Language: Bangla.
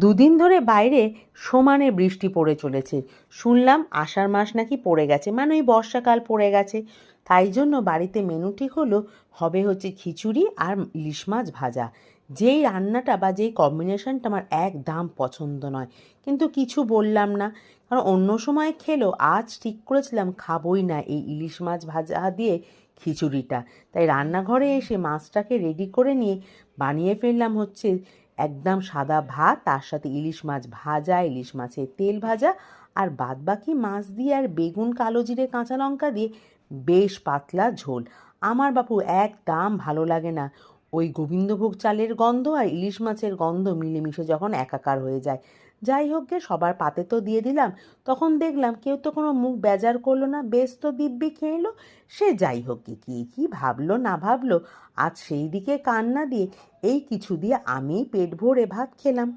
দুদিন ধরে বাইরে সমানে বৃষ্টি পড়ে চলেছে। শুনলাম আষাঢ় মাস নাকি পড়ে গেছে, মানে ওই বর্ষাকাল পড়ে গেছে। তাই জন্য বাড়িতে মেনু ঠিক হবে হচ্ছে খিচুড়ি আর ইলিশ মাছ ভাজা। যেই রান্নাটা বা যেই কম্বিনেশনটা আমার একদম পছন্দ নয়, কিন্তু কিছু বললাম না, কারণ অন্য সময় খেলো, আজ ঠিক করেছিলাম খাবোই না এই ইলিশ মাছ ভাজা দিয়ে খিচুড়িটা। তাই রান্নাঘরে এসে মাছটাকে রেডি করে নিয়ে বানিয়ে ফেললাম হচ্ছে একদম সাদা ভাত, তার সাথে ইলিশ মাছ ভাজা, ইলিশ মাছের তেল ভাজা, আর বাদবাকি মাছ দিয়ে আর বেগুন, কালো জিরে, কাঁচা লঙ্কা দিয়ে বেশ পাতলা ঝোল। আমার বাপু একদম ভালো লাগে না ওই গোবিন্দভোগ চালের গন্ধ আর ইলিশ মাছের গন্ধ মিলেমিশে যখন একাকার হয়ে যায়। যাই হোক গে, সবার পাতে তো দিয়ে দিলাম। তখন দেখলাম কেউ তো কোনো মুখ বেজার করলো না, বেশ তো দিব্যি খেয়ে এলো। সে যাই হোক, কি ভাবলো না ভাবলো, আজ সেই দিকে কান না দিয়ে এই কিছু দিয়ে আমি পেট ভরে ভাত খেলাম।